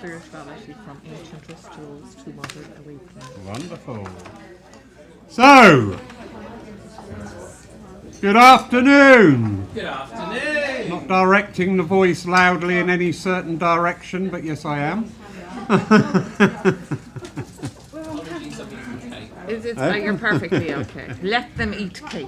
spirituality from ancient rituals to modern awakening. Wonderful. So, good afternoon. Good afternoon. Not directing the voice loudly in any certain direction, but yes, I am. You're perfectly okay. Let them eat cake.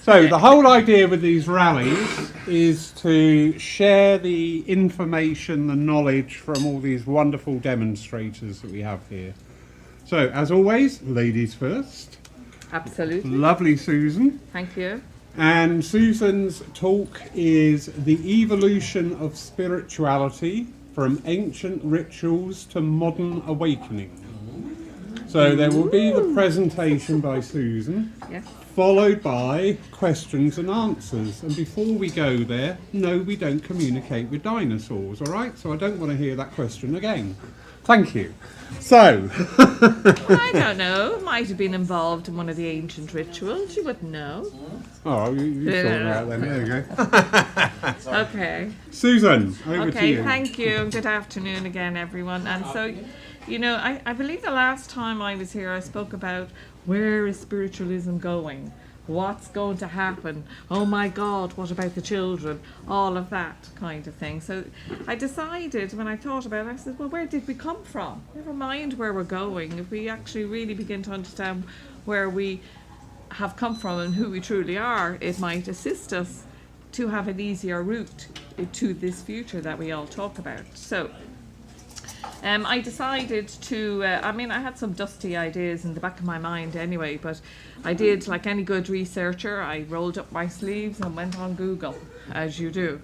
So the whole idea with these rallies is to share the information, the knowledge from all these wonderful demonstrators that we have here. So, as always, ladies first. Absolutely. Lovely Susan. Thank you. And Susan's talk is the evolution of spirituality from ancient rituals to modern awakening. So there will be the presentation by Susan, Yes. followed by questions and answers. And before we go there, no, we don't communicate with dinosaurs, all right? So I don't want to hear that question again. Thank you. So... I don't know. Might have been involved in one of the ancient rituals. You wouldn't know. Oh, you sort it out then. There you go. Okay. Susan, over to you. Okay, thank you. Good afternoon again, everyone. And so, you know, I believe the last time I was here, I spoke about where is spiritualism going? What's going to happen? Oh my God, what about the children? All of that kind of thing. So I decided, when I thought about it, I said, well, where did we come from? Never mind where we're going. If we actually really begin to understand where we have come from and who we truly are, it might assist us to have an easier route to this future that we all talk about. So I decided to, I had some dusty ideas in the back of my mind anyway, but I did, like any good researcher, I rolled up my sleeves and went on Google, as you do,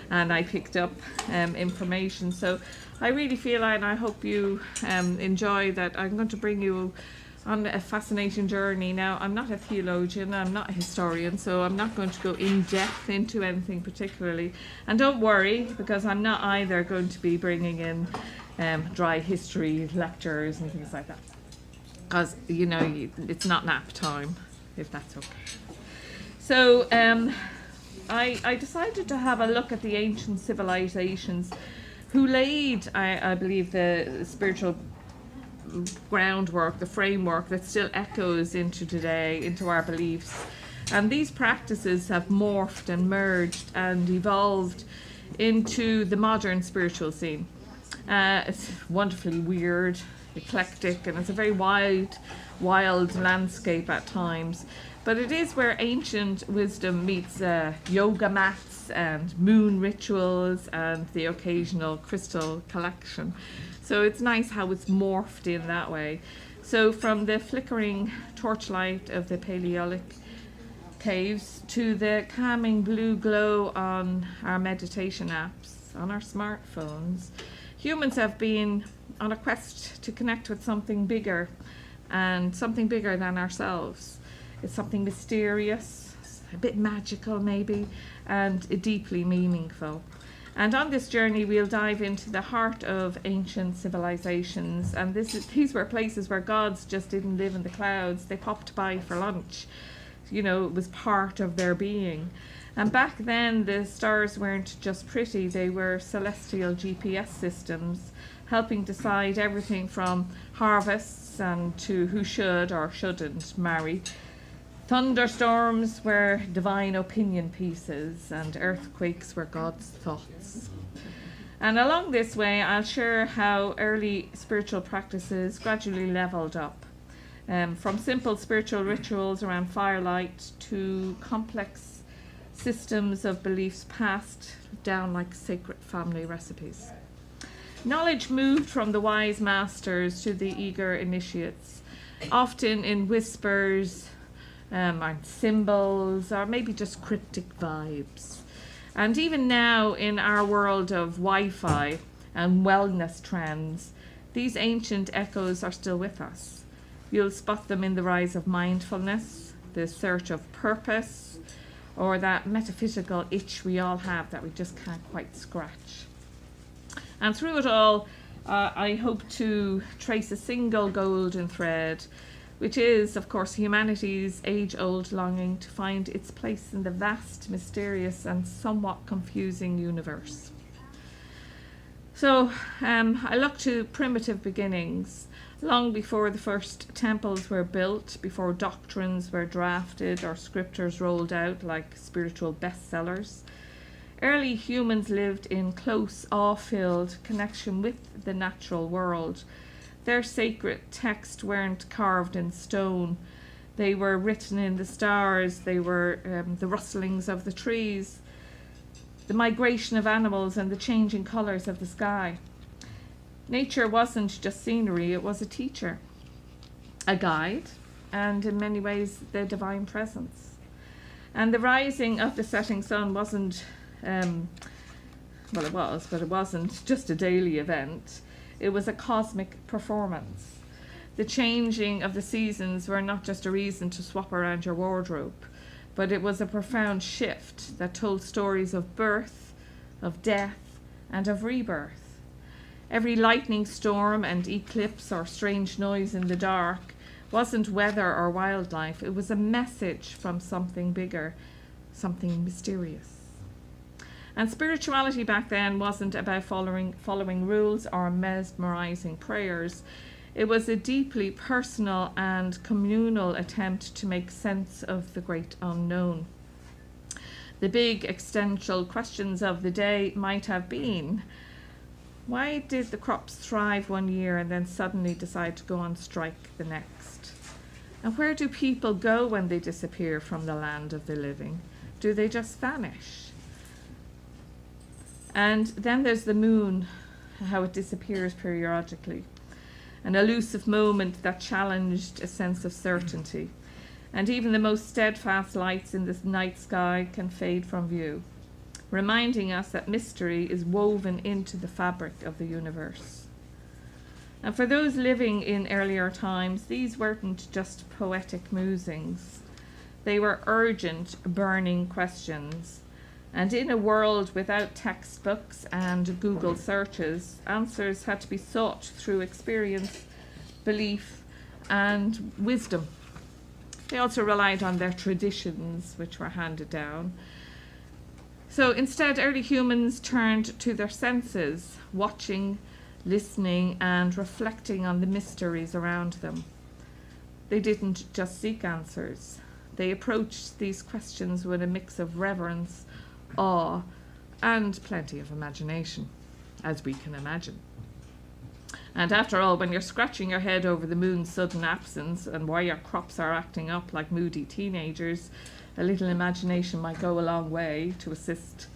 and I picked up information. So I really feel, and I hope you enjoy that, I'm going to bring you on a fascinating journey. Now, I'm not a theologian, I'm not a historian, so I'm not going to go in depth into anything particularly. And don't worry, because I'm not either going to be bringing in dry history lectures and things like that, because you know it's not nap time, if that's okay. So I decided to have a look at the ancient civilizations who laid, I believe, the spiritual groundwork, the framework that still echoes into today, into our beliefs. And these practices have morphed and merged and evolved into the modern spiritual scene. It's wonderfully weird, eclectic, and it's a very wild landscape at times. But it is where ancient wisdom meets yoga mats and moon rituals and the occasional crystal collection. So it's nice how it's morphed in that way. So from the flickering torchlight of the Paleolithic caves to the calming blue glow on our meditation apps, on our smartphones, humans have been on a quest to connect with something bigger, and something bigger than ourselves. It's something mysterious, a bit magical maybe, and deeply meaningful. And on this journey we'll dive into the heart of ancient civilizations, and these were places where gods just didn't live in the clouds. They popped by for lunch. You know, it was part of their being. And back then, the stars weren't just pretty, they were celestial GPS systems, helping decide everything from harvests and to who should or shouldn't marry. Thunderstorms were divine opinion pieces, and earthquakes were God's thoughts. And along this way, I'll share how early spiritual practices gradually leveled up, from simple spiritual rituals around firelight to complex systems of beliefs passed down like sacred family recipes. Knowledge moved from the wise masters to the eager initiates, often in whispers and symbols, or maybe just cryptic vibes. And even now, in our world of Wi-Fi and wellness trends, these ancient echoes are still with us. You'll spot them in the rise of mindfulness, the search of purpose, or that metaphysical itch we all have that we just can't quite scratch. And through it all, I hope to trace a single golden thread, which is, of course, humanity's age-old longing to find its place in the vast, mysterious, and somewhat confusing universe. So I look to primitive beginnings, long before the first temples were built, before doctrines were drafted or scriptures rolled out like spiritual bestsellers. Early humans lived in close, awe-filled connection with the natural world. Their sacred texts weren't carved in stone. They were written in the stars. They were the rustlings of the trees, the migration of animals, and the changing colours of the sky. Nature wasn't just scenery, it was a teacher, a guide, and in many ways the divine presence. And the rising of the setting sun wasn't, well, it was, but it wasn't just a daily event. It was a cosmic performance. The changing of the seasons were not just a reason to swap around your wardrobe, but it was a profound shift that told stories of birth, of death, and of rebirth. Every lightning storm and eclipse or strange noise in the dark wasn't weather or wildlife. It was a message from something bigger, something mysterious. And spirituality back then wasn't about following rules or mesmerizing prayers. It was a deeply personal and communal attempt to make sense of the great unknown. The big existential questions of the day might have been, why did the crops thrive one year and then suddenly decide to go on strike the next? And where do people go when they disappear from the land of the living? Do they just vanish? And then there's the moon, how it disappears periodically. An elusive moment that challenged a sense of certainty. And even the most steadfast lights in the night sky can fade from view, reminding us that mystery is woven into the fabric of the universe. And for those living in earlier times, these weren't just poetic musings. They were urgent, burning questions. And in a world without textbooks and Google searches, answers had to be sought through experience, belief, and wisdom. They also relied on their traditions, which were handed down. So instead, early humans turned to their senses, watching, listening, and reflecting on the mysteries around them. They didn't just seek answers. They approached these questions with a mix of reverence, awe, and plenty of imagination, as we can imagine. And after all, when you're scratching your head over the moon's sudden absence and why your crops are acting up like moody teenagers, a little imagination might go a long way to assist.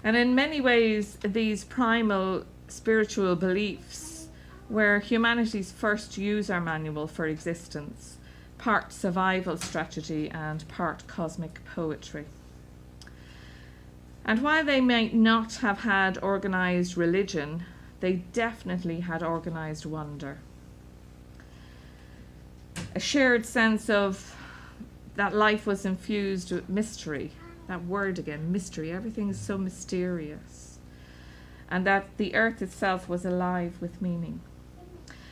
And in many ways, these primal spiritual beliefs were humanity's first user manual for existence, part survival strategy and part cosmic poetry. And while they might not have had organized religion, they definitely had organized wonder. A shared sense of that life was infused with mystery. That word again, mystery. Everything is so mysterious. And that the earth itself was alive with meaning.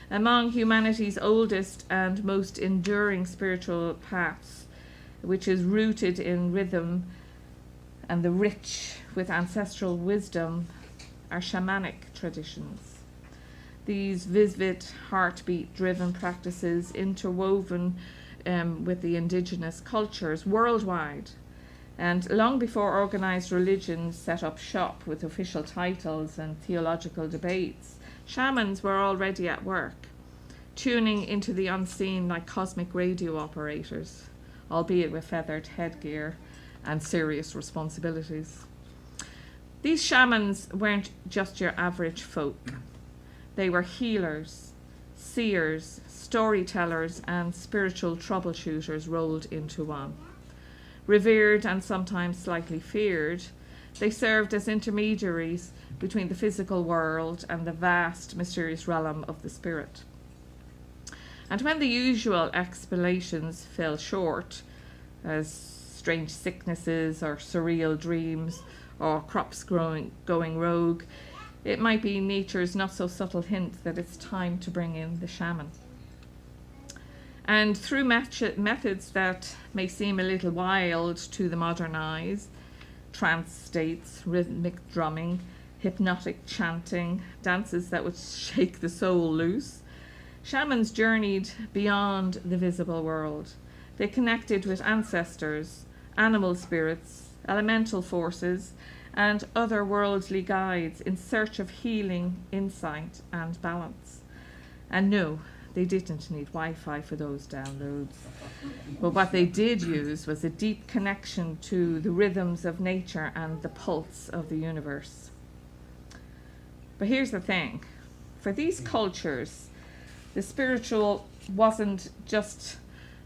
Among humanity's oldest and most enduring spiritual paths, which is rooted in rhythm and the rich with ancestral wisdom, are shamanic traditions. These vivid, heartbeat-driven practices interwoven with the indigenous cultures worldwide. And long before organized religions set up shop with official titles and theological debates, shamans were already at work, tuning into the unseen like cosmic radio operators, albeit with feathered headgear and serious responsibilities. These shamans weren't just your average folk. They were healers, seers, storytellers, and spiritual troubleshooters rolled into one. Revered and sometimes slightly feared, they served as intermediaries between the physical world and the vast, mysterious realm of the spirit. And when the usual explanations fell short, as strange sicknesses or surreal dreams or crops going rogue, it might be nature's not so subtle hint that it's time to bring in the shaman. And through methods that may seem a little wild to the modern eyes, trance states, rhythmic drumming, hypnotic chanting, dances that would shake the soul loose. Shamans journeyed beyond the visible world. They connected with ancestors, animal spirits, elemental forces, and otherworldly guides in search of healing, insight, and balance. And no, they didn't need Wi-Fi for those downloads. But what they did use was a deep connection to the rhythms of nature and the pulse of the universe. But here's the thing. For these cultures, the spiritual wasn't just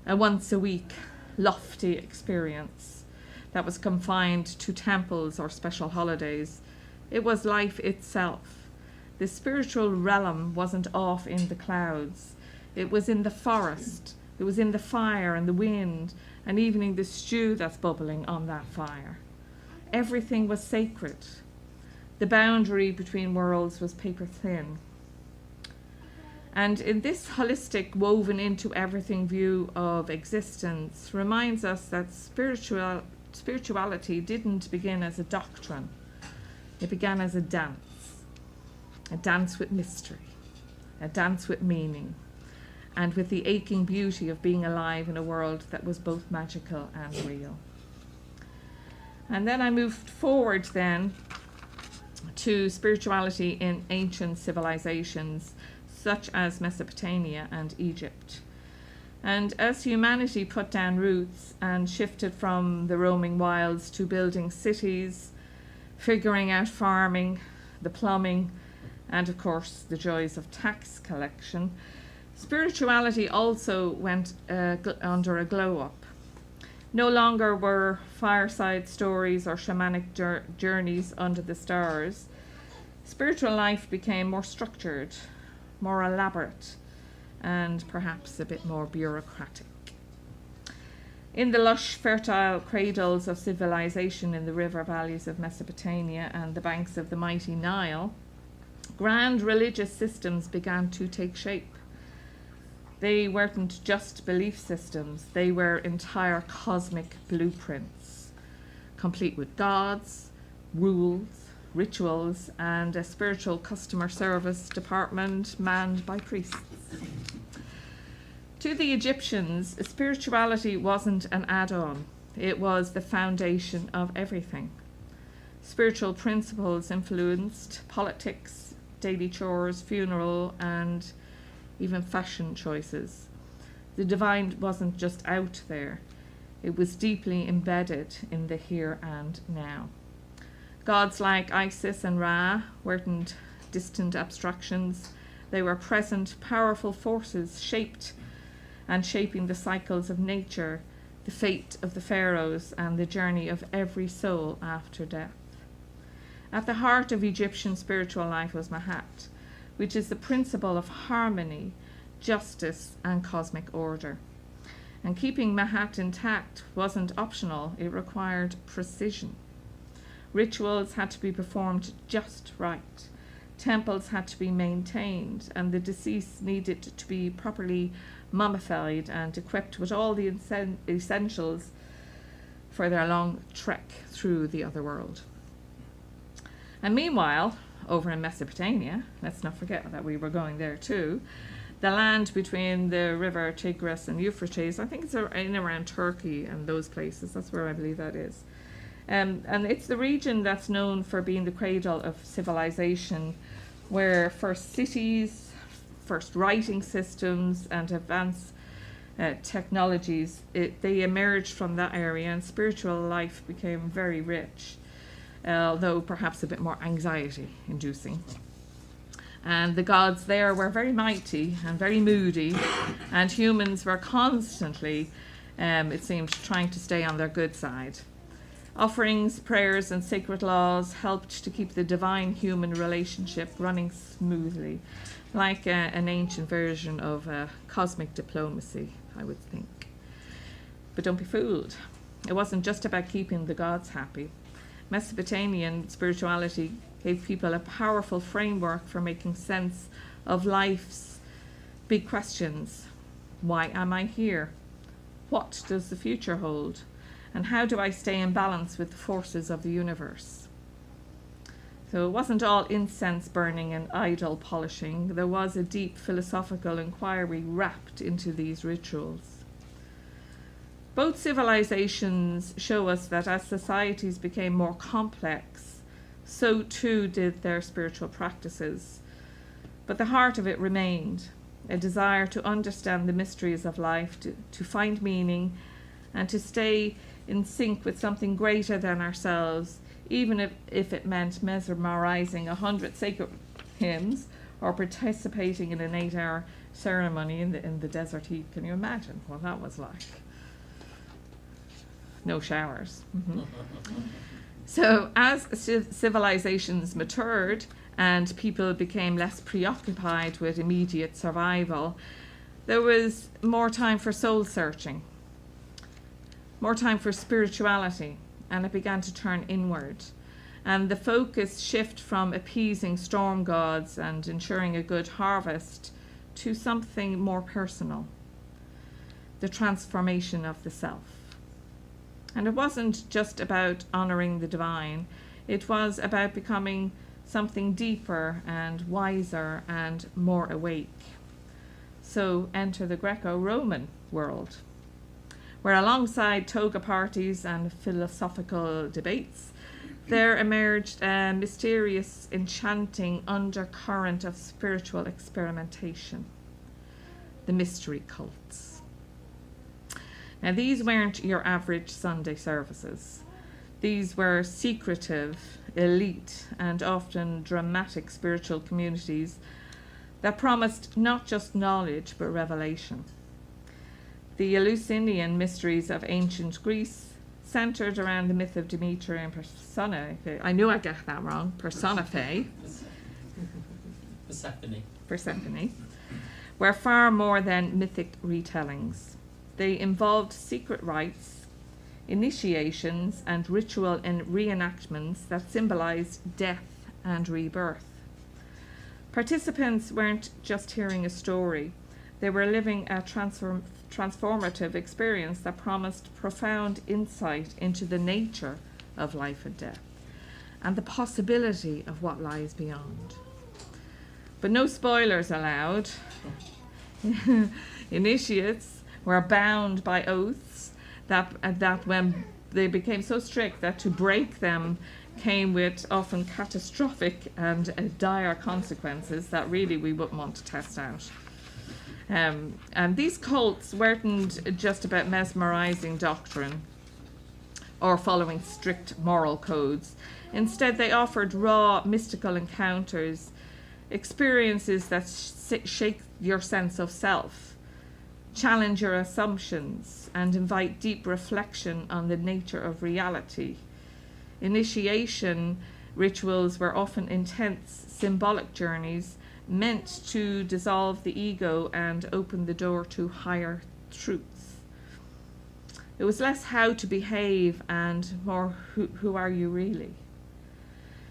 a once-a-week lofty experience that was confined to temples or special holidays. It was life itself. The spiritual realm wasn't off in the clouds. It was in the forest. It was in the fire and the wind, and even in the stew that's bubbling on that fire. Everything was sacred. The boundary between worlds was paper thin. And in this holistic, woven into everything view of existence reminds us that spirituality didn't begin as a doctrine. It began as a dance with mystery, a dance with meaning, and with the aching beauty of being alive in a world that was both magical and real. And then I moved forward then to spirituality in ancient civilizations such as Mesopotamia and Egypt. And as humanity put down roots and shifted from the roaming wilds to building cities, figuring out farming, the plumbing, and of course the joys of tax collection, spirituality also went under a glow-up. No longer were fireside stories or shamanic journeys under the stars. Spiritual life became more structured, more elaborate, and perhaps a bit more bureaucratic. In the lush, fertile cradles of civilization in the river valleys of Mesopotamia and the banks of the mighty Nile, grand religious systems began to take shape. They weren't just belief systems, they were entire cosmic blueprints, complete with gods, rules, rituals, and a spiritual customer service department manned by priests. To the Egyptians, spirituality wasn't an add-on, it was the foundation of everything. Spiritual principles influenced politics, daily chores, funeral, and even fashion choices. The divine wasn't just out there, it was deeply embedded in the here and now. Gods like Isis and Ra weren't distant abstractions. They were present, powerful forces shaping the cycles of nature, the fate of the pharaohs, and the journey of every soul after death. At the heart of Egyptian spiritual life was Mahat, which is the principle of harmony, justice, and cosmic order. And keeping Mahat intact wasn't optional, it required precision. Rituals had to be performed just right. Temples had to be maintained, and the deceased needed to be properly mummified and equipped with all the essentials for their long trek through the other world. And meanwhile, over in Mesopotamia, let's not forget that we were going there too, the land between the river Tigris and Euphrates, I think it's in around Turkey and those places, that's where I believe that is. And it's the region that's known for being the cradle of civilization, where first cities, first writing systems, and advanced technologies, they emerged from that area, and spiritual life became very rich, although perhaps a bit more anxiety-inducing. And the gods there were very mighty and very moody, and humans were constantly, it seemed, trying to stay on their good side. Offerings, prayers, and sacred laws helped to keep the divine-human relationship running smoothly, like an ancient version of cosmic diplomacy, I would think. But don't be fooled. It wasn't just about keeping the gods happy. Mesopotamian spirituality gave people a powerful framework for making sense of life's big questions. Why am I here? What does the future hold? And how do I stay in balance with the forces of the universe? So it wasn't all incense burning and idol polishing. There was a deep philosophical inquiry wrapped into these rituals. Both civilizations show us that as societies became more complex, so too did their spiritual practices. But the heart of it remained, a desire to understand the mysteries of life, to find meaning, and to stay in sync with something greater than ourselves, even if it meant mesmerizing 100 sacred hymns or participating in an 8-hour ceremony in the desert heat. Can you imagine what that was like? No showers. So as civilizations matured and people became less preoccupied with immediate survival, there was more time for soul searching, more time for spirituality, and it began to turn inward. And the focus shift from appeasing storm gods and ensuring a good harvest to something more personal, the transformation of the self. And it wasn't just about honoring the divine, it was about becoming something deeper and wiser and more awake. So enter the Greco-Roman world, where alongside toga parties and philosophical debates, there emerged a mysterious, enchanting undercurrent of spiritual experimentation, the mystery cults. Now, these weren't your average Sunday services. These were secretive, elite, and often dramatic spiritual communities that promised not just knowledge, but revelation. The Eleusinian mysteries of ancient Greece centered around the myth of Demeter and Persephone. I knew I'd get that wrong. Persephone, were far more than mythic retellings. They involved secret rites, initiations, and ritual reenactments that symbolized death and rebirth. Participants weren't just hearing a story. They were living a transformative experience that promised profound insight into the nature of life and death and the possibility of what lies beyond. But no spoilers allowed. Initiates were bound by oaths that when they became so strict that to break them came with often catastrophic and dire consequences that really we wouldn't want to test out. And these cults weren't just about mesmerizing doctrine or following strict moral codes. Instead, they offered raw, mystical encounters, experiences that shake your sense of self, challenge your assumptions, and invite deep reflection on the nature of reality. Initiation rituals were often intense, symbolic journeys meant to dissolve the ego and open the door to higher truths. It was less how to behave and more who are you really.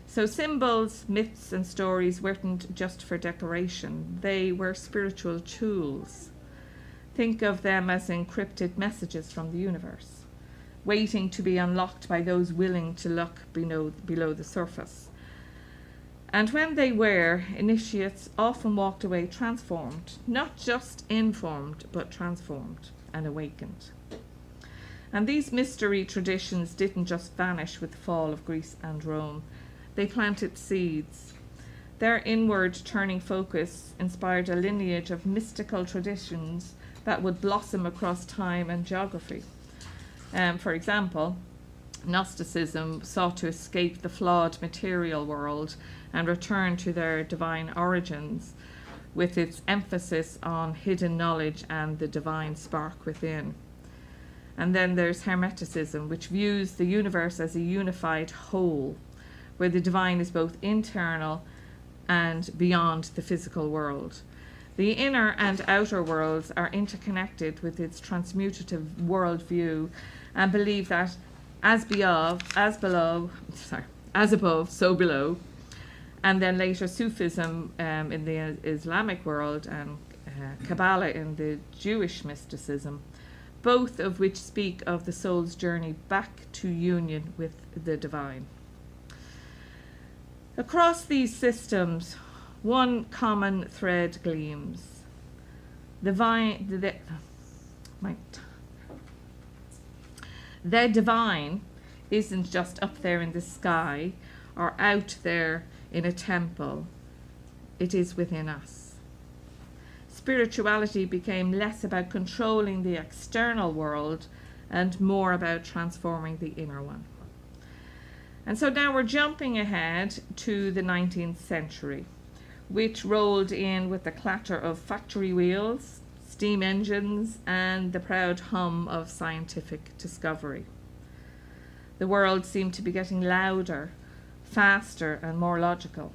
So symbols, myths, and stories weren't just for decoration. They were spiritual tools. Think of them as encrypted messages from the universe, waiting to be unlocked by those willing to look below the surface. And when they were, initiates often walked away transformed, not just informed, but transformed and awakened. And these mystery traditions didn't just vanish with the fall of Greece and Rome. They planted seeds. Their inward turning focus inspired a lineage of mystical traditions that would blossom across time and geography. For example, Gnosticism sought to escape the flawed material world and return to their divine origins, with its emphasis on hidden knowledge and the divine spark within. And then there's Hermeticism, which views the universe as a unified whole, where the divine is both internal and beyond the physical world. The inner and outer worlds are interconnected with its transmutative worldview, and believe that as above, so below. And then later Sufism in the Islamic world and Kabbalah in the Jewish mysticism, both of which speak of the soul's journey back to union with the divine. Across these systems, one common thread gleams. The divine isn't just up there in the sky or out there in a temple. It is within us. Spirituality became less about controlling the external world and more about transforming the inner one. And so now we're jumping ahead to the 19th century, which rolled in with the clatter of factory wheels, steam engines, and the proud hum of scientific discovery. The world seemed to be getting louder, faster, and more logical.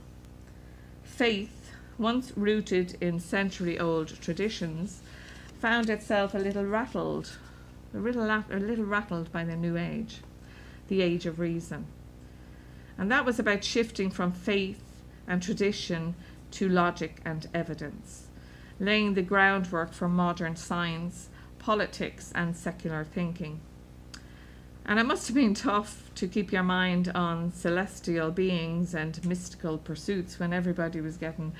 Faith, once rooted in century-old traditions, found itself a little rattled by the new age, the age of reason. And that was about shifting from faith and tradition to logic and evidence, laying the groundwork for modern science, politics, and secular thinking. And it must have been tough to keep your mind on celestial beings and mystical pursuits when everybody was getting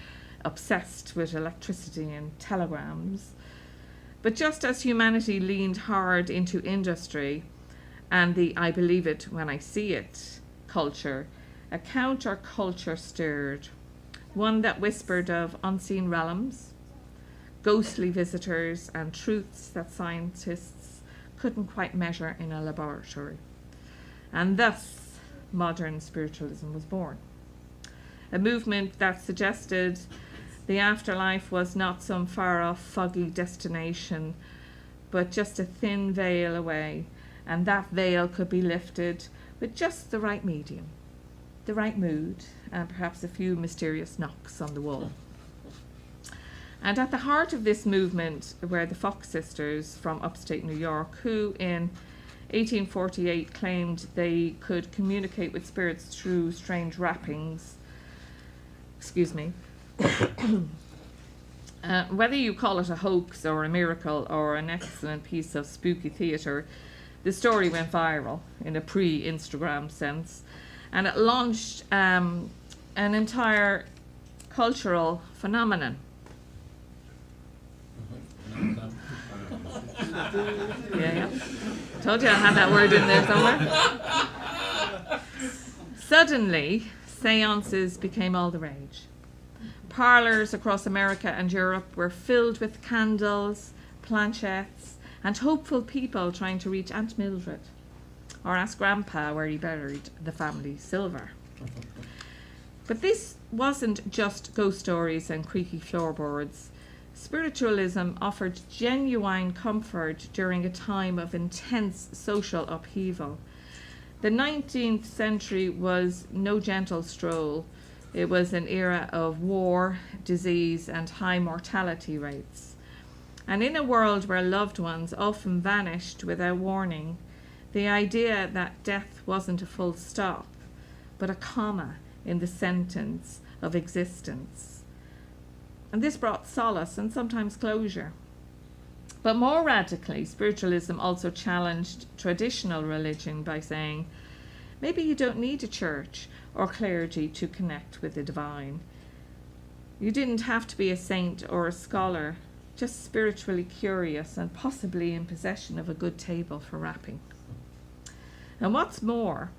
obsessed with electricity and telegrams. But just as humanity leaned hard into industry and the I believe it when I see it culture, a counter-culture stirred, one that whispered of unseen realms, ghostly visitors, and truths that scientists couldn't quite measure in a laboratory. And thus, modern spiritualism was born. A movement that suggested the afterlife was not some far-off, foggy destination, but just a thin veil away, and that veil could be lifted with just the right medium, the right mood, and perhaps a few mysterious knocks on the wall. And at the heart of this movement were the Fox sisters from upstate New York, who in 1848 claimed they could communicate with spirits through strange rappings. Whether you call it a hoax or a miracle or an excellent piece of spooky theatre, the story went viral in a pre-Instagram sense, and it launched an entire cultural phenomenon. Yeah. Told you I had that word in there somewhere. Suddenly, seances became all the rage. Parlours across America and Europe were filled with candles, planchettes, and hopeful people trying to reach Aunt Mildred or ask Grandpa where he buried the family silver. But this wasn't just ghost stories and creaky floorboards. Spiritualism offered genuine comfort during a time of intense social upheaval. The 19th century was no gentle stroll. It was an era of war, disease, and high mortality rates. And in a world where loved ones often vanished without warning, the idea that death wasn't a full stop, but a comma in the sentence of existence. And this brought solace and sometimes closure. But more radically, spiritualism also challenged traditional religion by saying, maybe you don't need a church or clergy to connect with the divine. You didn't have to be a saint or a scholar, just spiritually curious and possibly in possession of a good table for rapping. And what's more,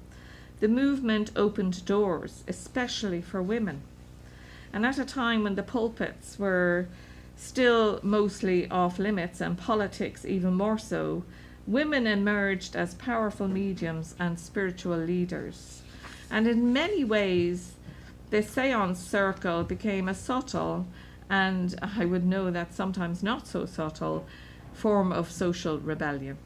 the movement opened doors, especially for women. And at a time when the pulpits were still mostly off limits and politics even more so, women emerged as powerful mediums and spiritual leaders. And in many ways, the seance circle became a subtle, and I would know that sometimes not so subtle, form of social rebellion.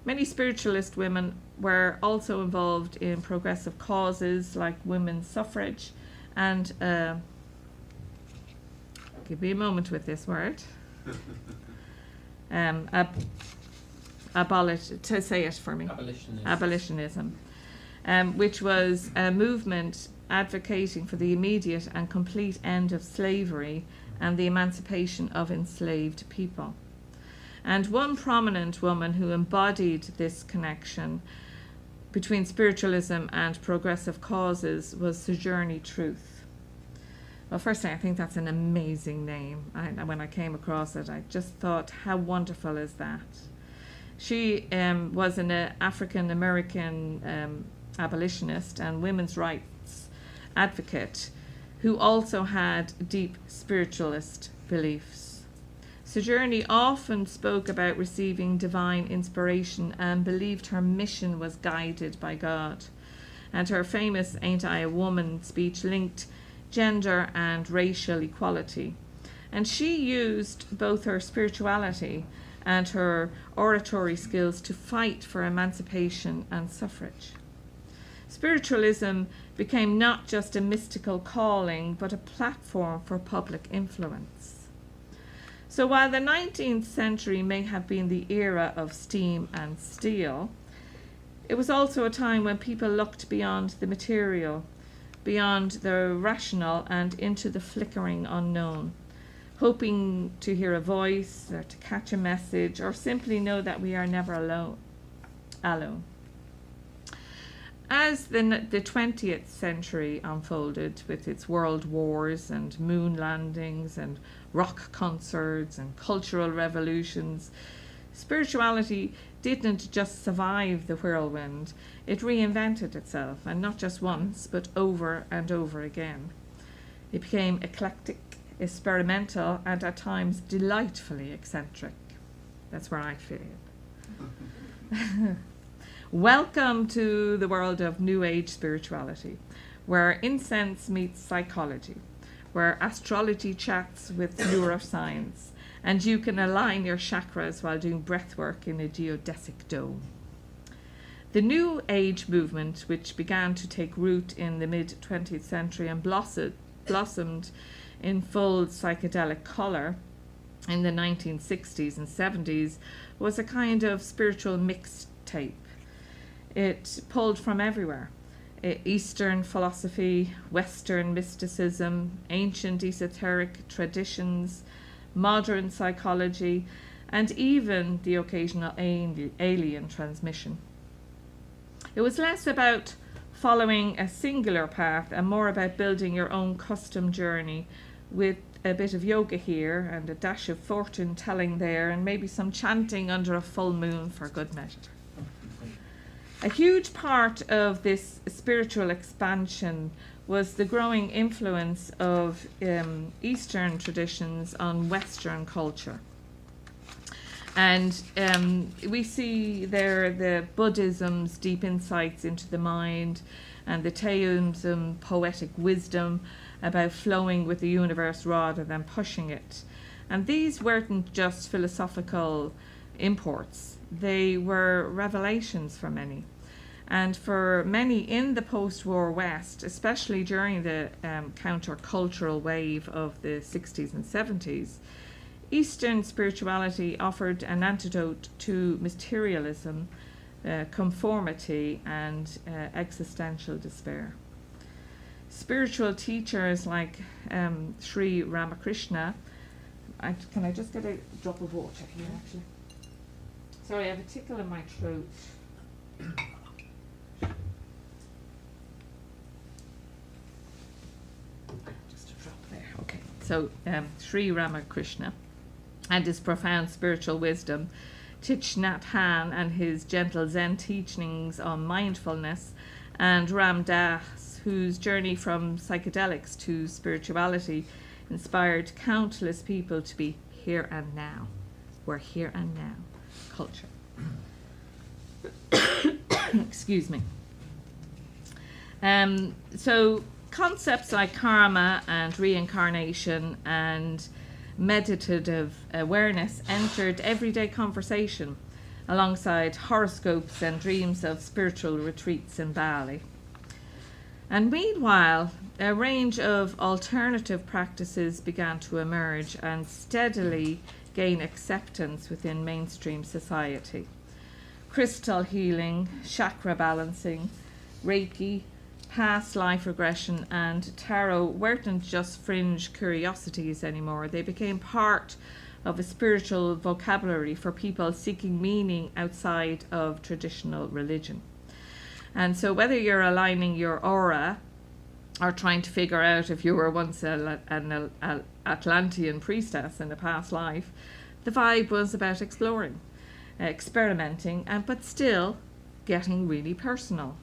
Many spiritualist women were also involved in progressive causes like women's suffrage and give me a moment with this word. To say it for me. Abolitionism, which was a movement advocating for the immediate and complete end of slavery and the emancipation of enslaved people. And one prominent woman who embodied this connection between spiritualism and progressive causes was Sojourner Truth. Well, firstly, I think that's an amazing name. When I came across it, I just thought, how wonderful is that? She was an African-American abolitionist and women's rights advocate who also had deep spiritualist beliefs. Sojourner often spoke about receiving divine inspiration and believed her mission was guided by God. And her famous Ain't I a Woman speech linked gender and racial equality. And she used both her spirituality and her oratory skills to fight for emancipation and suffrage. Spiritualism became not just a mystical calling, but a platform for public influence. So while the 19th century may have been the era of steam and steel, it was also a time when people looked beyond the material, beyond the rational, and into the flickering unknown, hoping to hear a voice or to catch a message or simply know that we are never alone. As the 20th century unfolded with its world wars and moon landings and rock concerts and cultural revolutions, spirituality didn't just survive the whirlwind, it reinvented itself, and not just once, but over and over again. It became eclectic, experimental, and at times delightfully eccentric. That's where I fit in. Welcome to the world of New Age spirituality, where incense meets psychology, where astrology chats with neuroscience, and you can align your chakras while doing breath work in a geodesic dome. The New Age movement, which began to take root in the mid-20th century and blossomed in full psychedelic colour in the 1960s and 70s, was a kind of spiritual mixtape. It pulled from everywhere. Eastern philosophy, Western mysticism, ancient esoteric traditions, modern psychology, and even the occasional alien transmission. It was less about following a singular path and more about building your own custom journey with a bit of yoga here and a dash of fortune telling there and maybe some chanting under a full moon for good measure. A huge part of this spiritual expansion was the growing influence of Eastern traditions on Western culture. And we see there the Buddhism's deep insights into the mind and the Taoism poetic wisdom about flowing with the universe rather than pushing it. And these weren't just philosophical imports, they were revelations for many. And for many in the post-war West, especially during the counter-cultural wave of the 60s and 70s, Eastern spirituality offered an antidote to materialism, conformity, and existential despair. Spiritual teachers like Sri Ramakrishna, can I just get a drop of water here actually? Sorry, I have a tickle in my throat. Just a drop there, okay. So Sri Ramakrishna and his profound spiritual wisdom, Thich Nhat Hanh and his gentle Zen teachings on mindfulness, and Ram Dass, whose journey from psychedelics to spirituality inspired countless people to be here and now. We're here and now culture. Excuse me. So concepts like karma and reincarnation and meditative awareness entered everyday conversation alongside horoscopes and dreams of spiritual retreats in Bali. And meanwhile, a range of alternative practices began to emerge and steadily gain acceptance within mainstream society. Crystal healing, chakra balancing, Reiki, past life regression, and tarot weren't just fringe curiosities anymore. They became part of a spiritual vocabulary for people seeking meaning outside of traditional religion. And so whether you're aligning your aura or trying to figure out if you were once an Atlantean priestess in a past life, the vibe was about exploring, experimenting, but still getting really personal.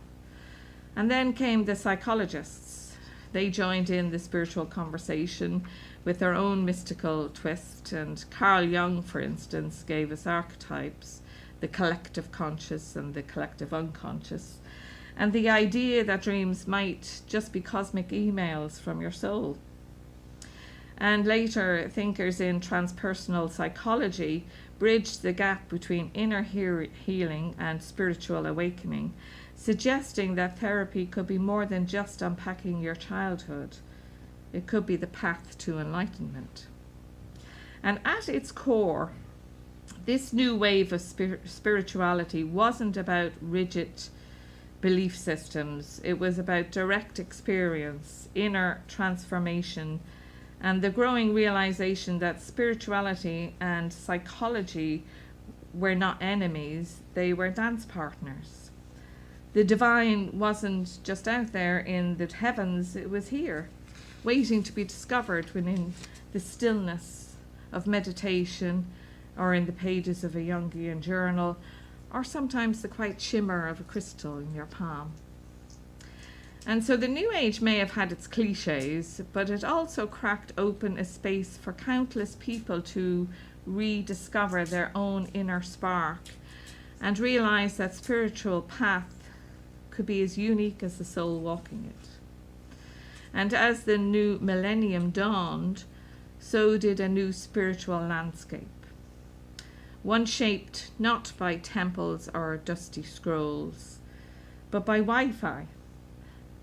And then came the psychologists. They joined in the spiritual conversation with their own mystical twist. And Carl Jung, for instance, gave us archetypes, the collective conscious and the collective unconscious, and the idea that dreams might just be cosmic emails from your soul. And later, thinkers in transpersonal psychology bridged the gap between inner healing and spiritual awakening, suggesting that therapy could be more than just unpacking your childhood. It could be the path to enlightenment. And at its core, this new wave of spirituality wasn't about rigid belief systems. It was about direct experience, inner transformation, and the growing realization that spirituality and psychology were not enemies, they were dance partners. The divine wasn't just out there in the heavens, it was here, waiting to be discovered within the stillness of meditation, or in the pages of a Jungian journal, or sometimes the quiet shimmer of a crystal in your palm. And so the New Age may have had its cliches, but it also cracked open a space for countless people to rediscover their own inner spark and realize that spiritual path could be as unique as the soul walking it. And as the new millennium dawned, so did a new spiritual landscape. One shaped not by temples or dusty scrolls, but by Wi-Fi,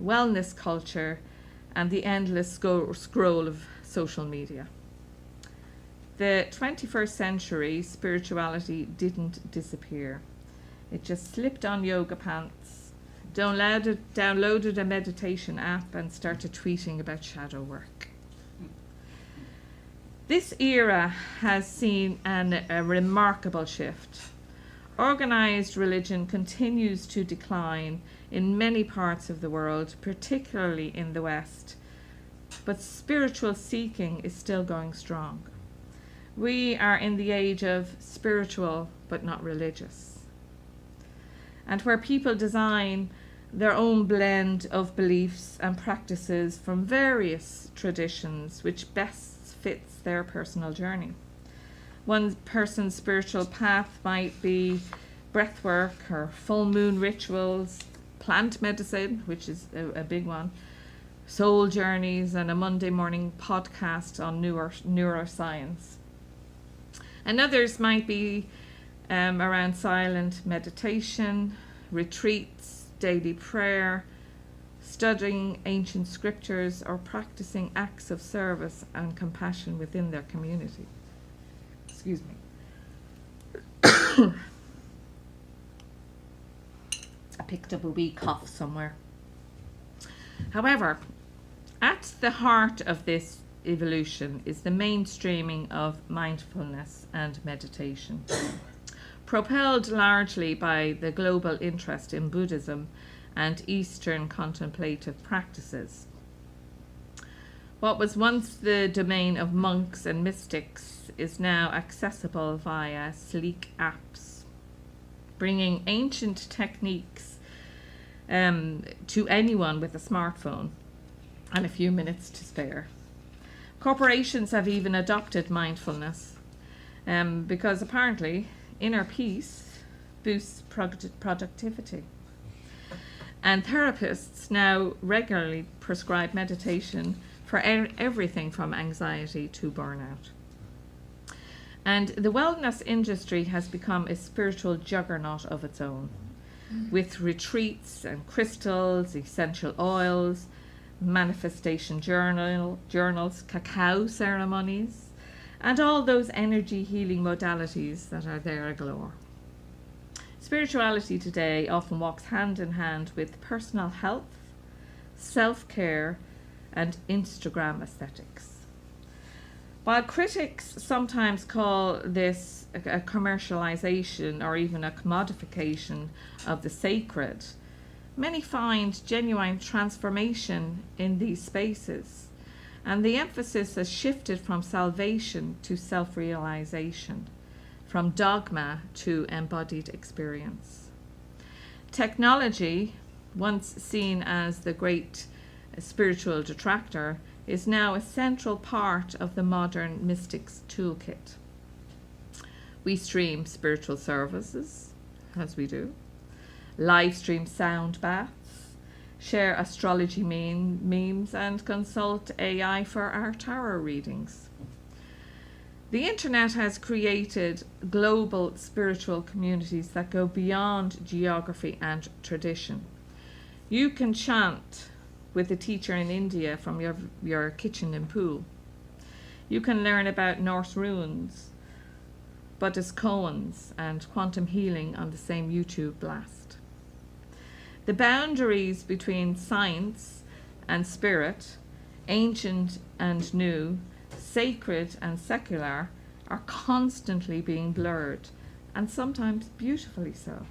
wellness culture, and the endless scroll of social media. The 21st century spirituality didn't disappear. It just slipped on yoga pants, downloaded a meditation app, and started tweeting about shadow work. This era has seen a remarkable shift. Organized religion continues to decline in many parts of the world, particularly in the West, but spiritual seeking is still going strong. We are in the age of spiritual but not religious, and where people design their own blend of beliefs and practices from various traditions which best fits their personal journey. One person's spiritual path might be breathwork or full moon rituals, plant medicine, which is a big one, soul journeys, and a Monday morning podcast on neuroscience. And others might be around silent meditation, retreats, daily prayer, studying ancient scriptures, or practicing acts of service and compassion within their community. Excuse me. I picked up a wee cough somewhere. However, at the heart of this evolution is the mainstreaming of mindfulness and meditation, propelled largely by the global interest in Buddhism and Eastern contemplative practices. What was once the domain of monks and mystics is now accessible via sleek apps, bringing ancient techniques to anyone with a smartphone and a few minutes to spare. Corporations have even adopted mindfulness because apparently inner peace boosts productivity. And therapists now regularly prescribe meditation for everything from anxiety to burnout. And the wellness industry has become a spiritual juggernaut of its own, with retreats and crystals, essential oils, manifestation journals, cacao ceremonies, and all those energy healing modalities that are there aglow. Spirituality today often walks hand in hand with personal health, self-care, and Instagram aesthetics. While critics sometimes call this a commercialization or even a commodification of the sacred, Many find genuine transformation in these spaces, and the emphasis has shifted from salvation to self-realization, from dogma to embodied experience. Technology, once seen as the great spiritual detractor, is now a central part of the modern mystic's toolkit. We stream spiritual services, as we do, live stream sound baths, share astrology memes, and consult AI for our tarot readings. The internet has created global spiritual communities that go beyond geography and tradition. You can chant with a teacher in India from your kitchen and pool. You can learn about Norse runes, Buddhist koans, and quantum healing on the same YouTube blast. The boundaries between science and spirit, ancient and new, sacred and secular, are constantly being blurred, and sometimes beautifully so.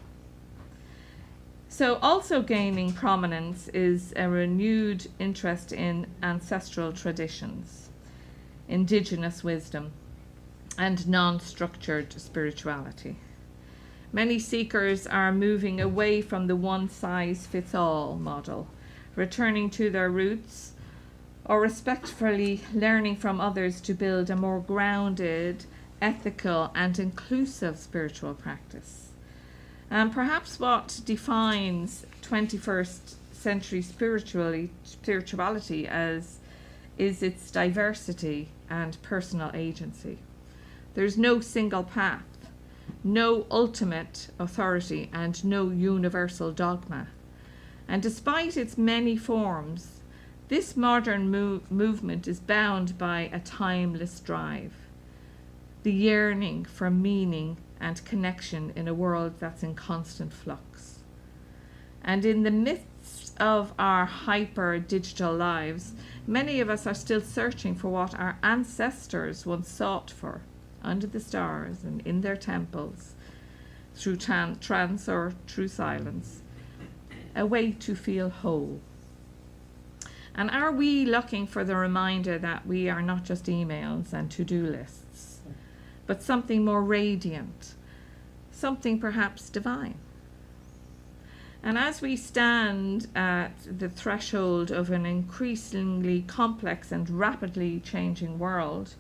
So also gaining prominence is a renewed interest in ancestral traditions, indigenous wisdom, and non-structured spirituality. Many seekers are moving away from the one-size-fits-all model, returning to their roots, or respectfully learning from others to build a more grounded, ethical, and inclusive spiritual practice. And perhaps what defines 21st century spirituality is its diversity and personal agency. There's no single path, no ultimate authority, and no universal dogma. And despite its many forms, this modern movement is bound by a timeless drive, the yearning for meaning and connection in a world that's in constant flux. And in the midst of our hyper-digital lives, many of us are still searching for what our ancestors once sought for, under the stars and in their temples, through trance or through silence, a way to feel whole. And are we looking for the reminder that we are not just emails and to-do lists, but something more radiant, something perhaps divine? And as we stand at the threshold of an increasingly complex and rapidly changing world,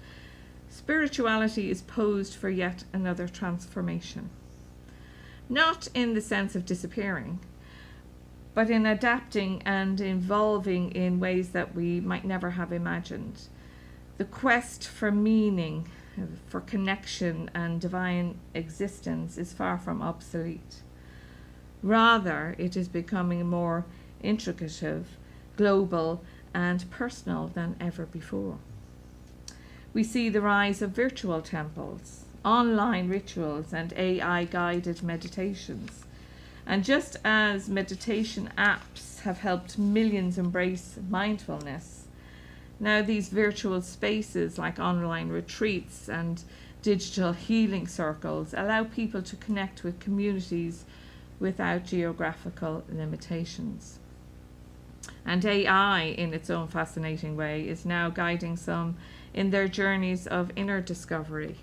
spirituality is posed for yet another transformation. Not in the sense of disappearing, but in adapting and evolving in ways that we might never have imagined. The quest for meaning, for connection and divine existence is far from obsolete. Rather, it is becoming more intricate, global, and personal than ever before. We see the rise of virtual temples, online rituals, and AI-guided meditations. And just as meditation apps have helped millions embrace mindfulness, now these virtual spaces like online retreats and digital healing circles allow people to connect with communities without geographical limitations. And AI, in its own fascinating way, is now guiding some in their journeys of inner discovery,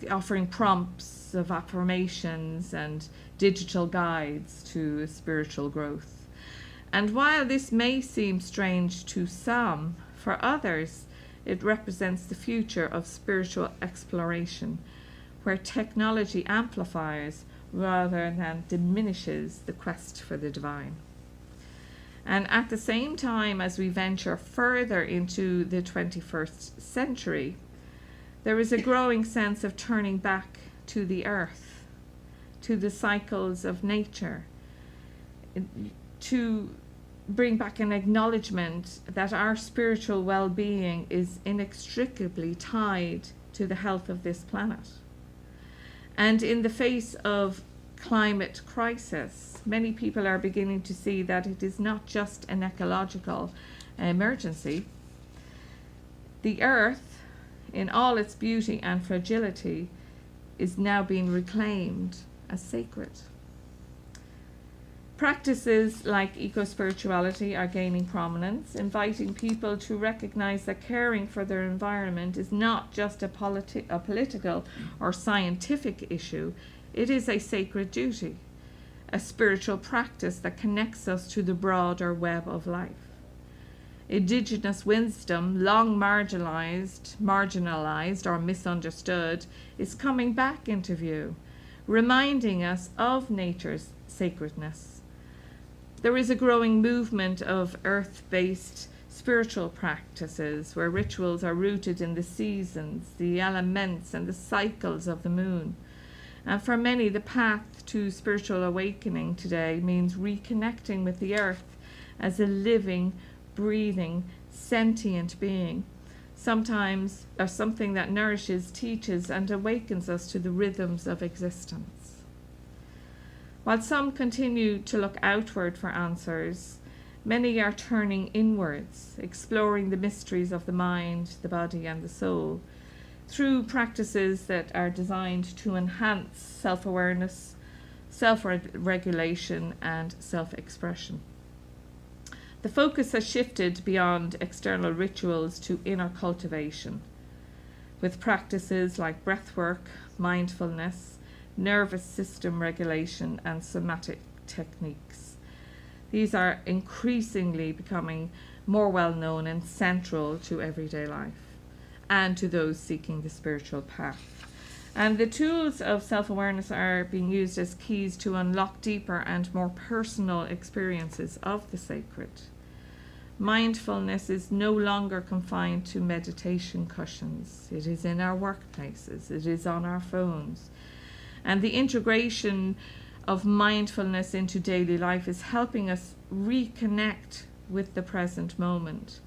offering prompts of affirmations and digital guides to spiritual growth. And while this may seem strange to some, for others it represents the future of spiritual exploration, where technology amplifies rather than diminishes the quest for the divine. And at the same time as we venture further into the 21st century, there is a growing sense of turning back to the earth, to the cycles of nature, to bring back an acknowledgement that our spiritual well-being is inextricably tied to the health of this planet. And in the face of climate crisis, many people are beginning to see that it is not just an ecological emergency. The earth, in all its beauty and fragility, is now being reclaimed as sacred. Practices like eco-spirituality are gaining prominence, inviting people to recognize that caring for their environment is not just a political or scientific issue, it is a sacred duty, a spiritual practice that connects us to the broader web of life. Indigenous wisdom, long marginalized or misunderstood, is coming back into view, reminding us of nature's sacredness. There is a growing movement of earth-based spiritual practices where rituals are rooted in the seasons, the elements, and the cycles of the moon. And for many, the path to spiritual awakening today means reconnecting with the earth as a living, breathing, sentient being, sometimes or something that nourishes, teaches, and awakens us to the rhythms of existence. While some continue to look outward for answers, many are turning inwards, exploring the mysteries of the mind, the body, and the soul, through practices that are designed to enhance self-awareness, self-regulation, and self-expression. The focus has shifted beyond external rituals to inner cultivation, with practices like breathwork, mindfulness, nervous system regulation, and somatic techniques. These are increasingly becoming more well known and central to everyday life and to those seeking the spiritual path. And the tools of self-awareness are being used as keys to unlock deeper and more personal experiences of the sacred. Mindfulness is no longer confined to meditation cushions. It is in our workplaces, it is on our phones. And the integration of mindfulness into daily life is helping us reconnect with the present moment,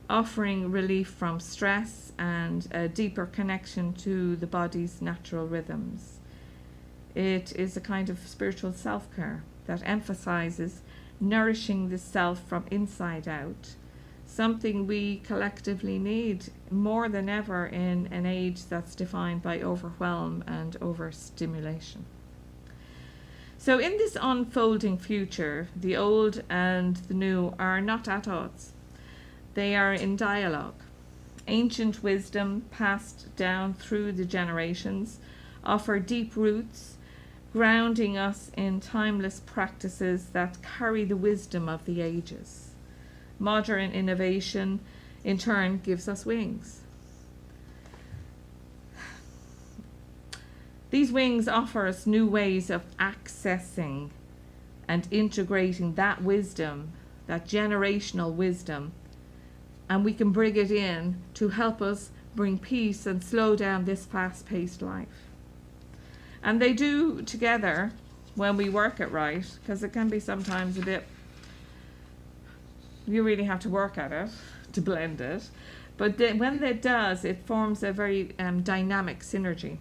offering relief from stress and a deeper connection to the body's natural rhythms. It is a kind of spiritual self-care that emphasizes nourishing the self from inside out, something we collectively need more than ever in an age that's defined by overwhelm and overstimulation. So in this unfolding future, the old and the new are not at odds. They are in dialogue. Ancient wisdom passed down through the generations offer deep roots, grounding us in timeless practices that carry the wisdom of the ages. Modern innovation, in turn, gives us wings. These wings offer us new ways of accessing and integrating that wisdom, that generational wisdom, and we can bring it in to help us bring peace and slow down this fast-paced life. And they do together when we work it right, because it can be sometimes a bit, you really have to work at it to blend it. But when it does, it forms a very dynamic synergy.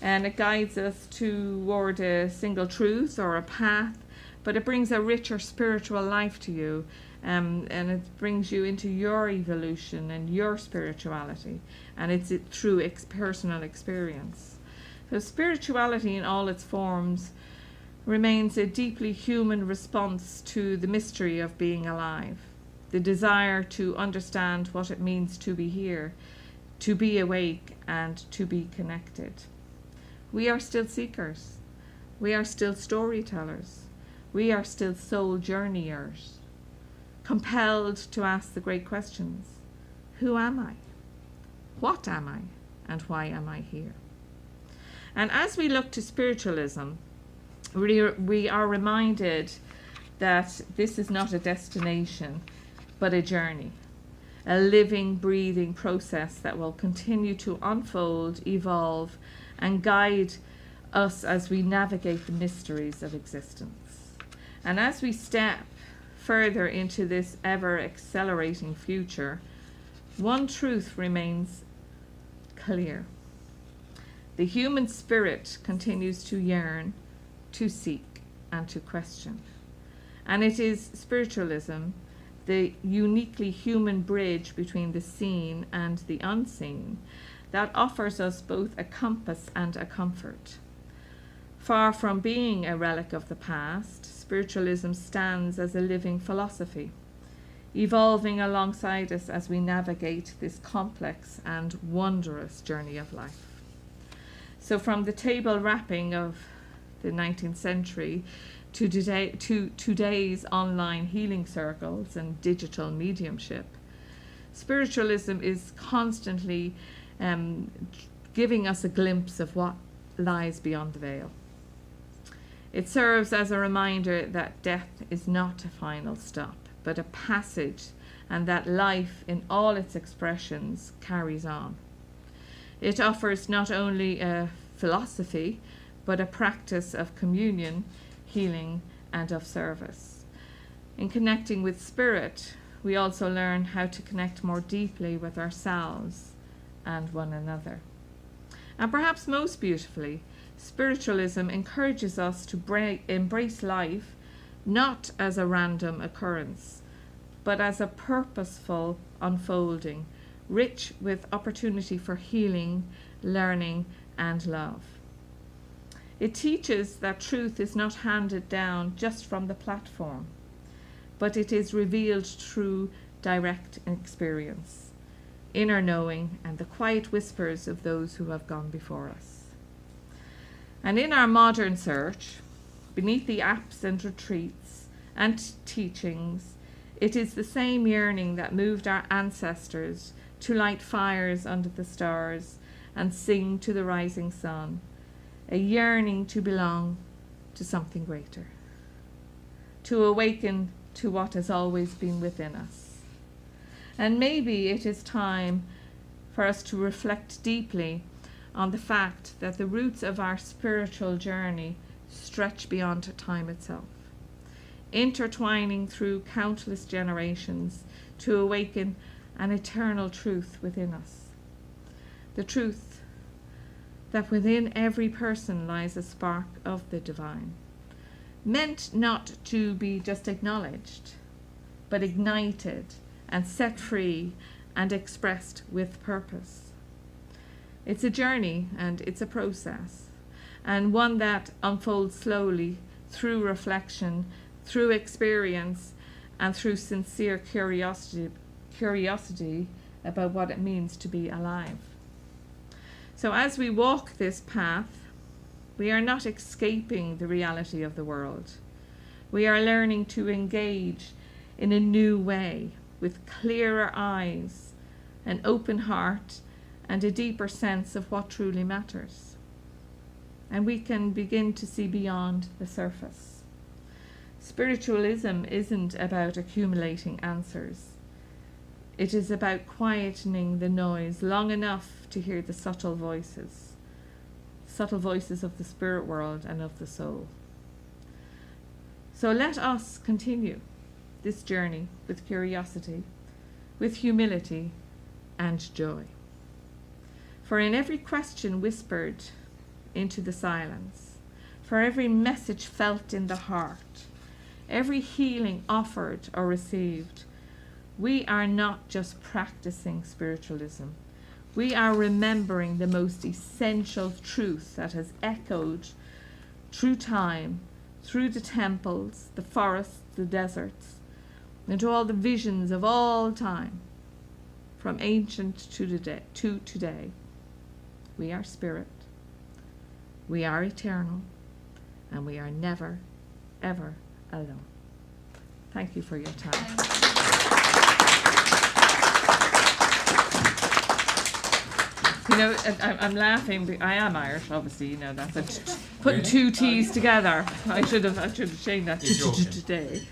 And it guides us toward a single truth or a path, but it brings a richer spiritual life to you. And it brings you into your evolution and your spirituality. And it's through personal experience. So spirituality in all its forms remains a deeply human response to the mystery of being alive. The desire to understand what it means to be here, to be awake, and to be connected. We are still seekers. We are still storytellers. We are still soul journeyers, compelled to ask the great questions. Who am I? What am I? And why am I here? And as we look to spiritualism, we are reminded that this is not a destination, but a journey, a living, breathing process that will continue to unfold, evolve, and guide us as we navigate the mysteries of existence. And as we step further into this ever-accelerating future, one truth remains clear. The human spirit continues to yearn, to seek, and to question. And it is spiritualism, the uniquely human bridge between the seen and the unseen, that offers us both a compass and a comfort. Far from being a relic of the past, spiritualism stands as a living philosophy, evolving alongside us as we navigate this complex and wondrous journey of life. So from the table rapping of the 19th century to today's online healing circles and digital mediumship, spiritualism is constantly giving us a glimpse of what lies beyond the veil. It serves as a reminder that death is not a final stop, but a passage, and that life in all its expressions carries on. It offers not only a philosophy, but a practice of communion, healing, and of service. In connecting with spirit, we also learn how to connect more deeply with ourselves and one another. And perhaps most beautifully, spiritualism encourages us to embrace life not as a random occurrence, but as a purposeful unfolding, rich with opportunity for healing, learning, and love. It teaches that truth is not handed down just from the platform, but it is revealed through direct experience, inner knowing, and the quiet whispers of those who have gone before us. And in our modern search, beneath the apps and retreats and teachings, it is the same yearning that moved our ancestors to light fires under the stars and sing to the rising sun, a yearning to belong to something greater, to awaken to what has always been within us. And maybe it is time for us to reflect deeply on the fact that the roots of our spiritual journey stretch beyond time itself, intertwining through countless generations to awaken an eternal truth within us. The truth that within every person lies a spark of the divine, meant not to be just acknowledged, but ignited and set free and expressed with purpose. It's a journey and it's a process, and one that unfolds slowly through reflection, through experience, and through sincere curiosity about what it means to be alive. So as we walk this path, we are not escaping the reality of the world. We are learning to engage in a new way, with clearer eyes, an open heart, and a deeper sense of what truly matters. And we can begin to see beyond the surface. Spiritualism isn't about accumulating answers. It is about quietening the noise long enough to hear the subtle voices of the spirit world and of the soul. So let us continue this journey with curiosity, with humility, and joy. For in every question whispered into the silence, for every message felt in the heart, every healing offered or received, we are not just practicing spiritualism. We are remembering the most essential truth that has echoed through time, through the temples, the forests, the deserts, and all the visions of all time, from ancient to today. We are spirit, we are eternal, and we are never, ever alone. Thank you for your time. You know, I'm laughing, but I am Irish, obviously, you know, that's putting two T's together. I should have changed that today.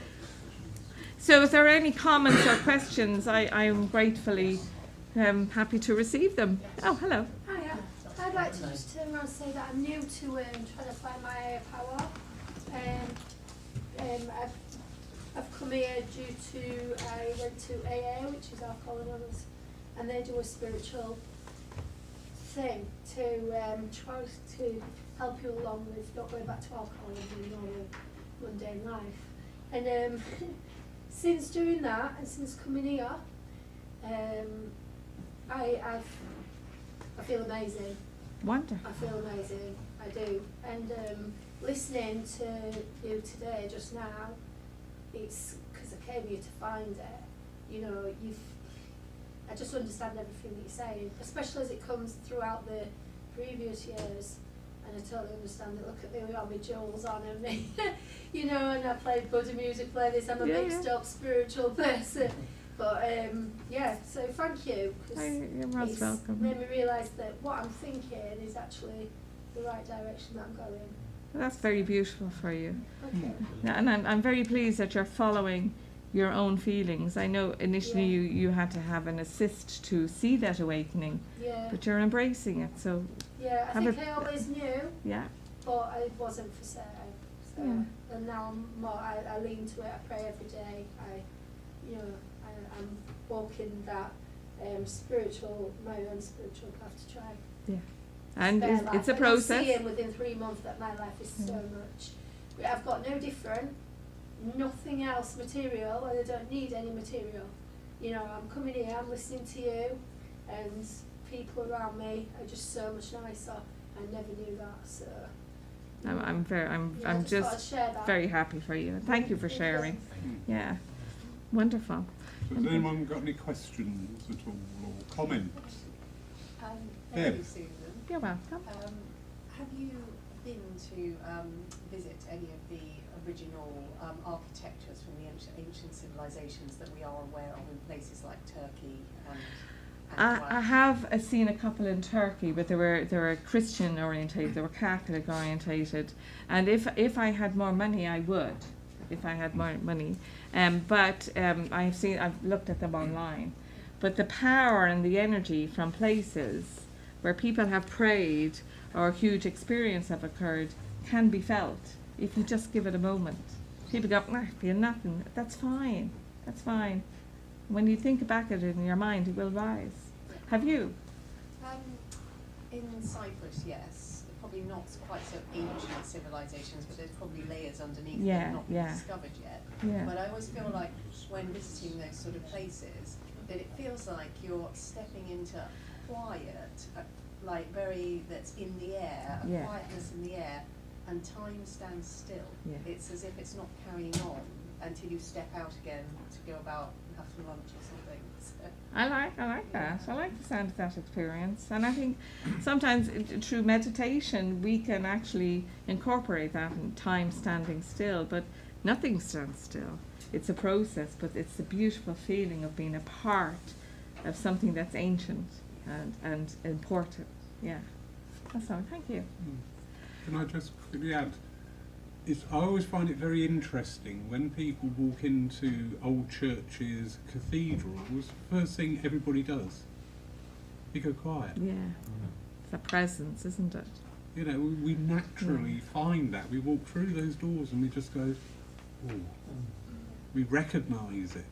So if there are any comments or questions, I am gratefully happy to receive them. Oh, hello. Hiya. I'd like to just turn around and say that I'm new to trying to find my higher power. I've come here due to, I went to AA, which is Alcohol Anonymous, and they do a spiritual thing to try to help you along with not going back to alcohol and doing all your mundane life. And since doing that and since coming here, I feel amazing. Wonderful. I feel amazing. I do. And listening to you today, just now, it's because I came here to find it. You know, I just understand everything that you're saying, especially as it comes throughout the previous years. And I totally understand it. Look at me, we got my jewels on and me, you know, and I play Buddha music, play this. I'm a mixed up spiritual person. But yeah, so thank you. 'Cause You're most welcome. made me realise that what I'm thinking is actually the right direction that I'm going. That's very beautiful for you. Okay. Yeah, and I'm very pleased that you're following your own feelings. I know initially you had to have an assist to see that awakening, Yeah. but you're embracing it. So Yeah, I have think I always knew, yeah, but it wasn't for certain. So, Yeah. and now I'm more, I lean to it. I pray every day. I'm walking that my own spiritual path to try. yeah, and Spare it's life. a And I'm process. seeing within 3 months that my life is so much. I've got no different, nothing else material, and I don't need any material. You know, I'm coming here, I'm listening to you, and people around me are just so much nicer. I never knew that, so. I'm I just thought I'd share that. very happy for you. Thank you for sharing. Yeah, wonderful. So has anyone got any questions at all or comments? Thank you, Susan. You're welcome. Have you been to visit any of the original architectures from the ancient civilizations that we are aware of in places like Turkey and I have seen a couple in Turkey, but they were Christian orientated, they were Catholic orientated, and if I had more money, I would. If I had more money, but I've looked at them online, but the power and the energy from places where people have prayed or a huge experience have occurred can be felt if you just give it a moment. People go, I feel nothing. That's fine. That's fine. When you think back at it in your mind, it will rise. Have you? in Cyprus, yes. Probably not quite so ancient civilizations, but there's probably layers underneath that have not been discovered yet. Yeah. But I always feel like when visiting those sort of places, that it feels like you're stepping into quiet, that's in the air, a quietness in the air, and time stands still. Yeah. It's as if it's not carrying on until you step out again to go about and have some lunch or something. So. I like that. I like the sound of that experience, and I think sometimes through meditation we can actually incorporate that in time standing still. But nothing stands still. It's a process, but it's the beautiful feeling of being a part of something that's ancient and important. Yeah, that's all. Thank you. Can I just quickly add? I always find it very interesting when people walk into old churches, cathedrals, first thing everybody does, you go quiet. Yeah, it's a presence, isn't it? You know, we naturally find that. We walk through those doors and we just go, oh, we recognise it.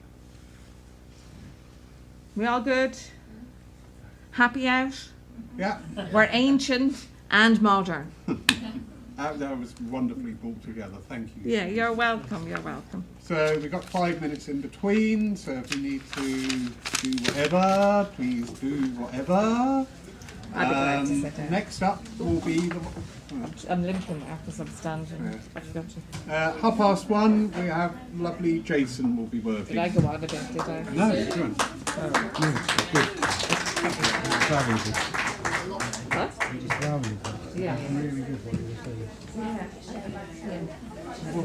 We all good? Happy out? Yeah. We're ancient and modern. That was wonderfully brought together, thank you. Yeah, you're welcome, you're welcome. So we've got 5 minutes in between, so if you need to do whatever, please do whatever. I'd be glad to sit down. Next up will be I'm limping because I'm standing. Yeah. 1:30. we have lovely Jason will be working. Did I go on a bit, did I? No, you're good. What? Yeah. Really good what you were saying. Yeah.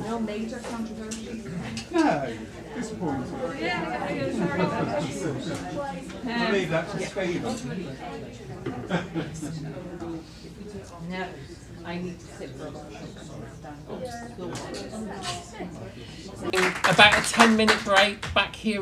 No major controversy. No, disappointing. I'll leave that to Stephen. No, I need to sit for a while. About a 10-minute break back here.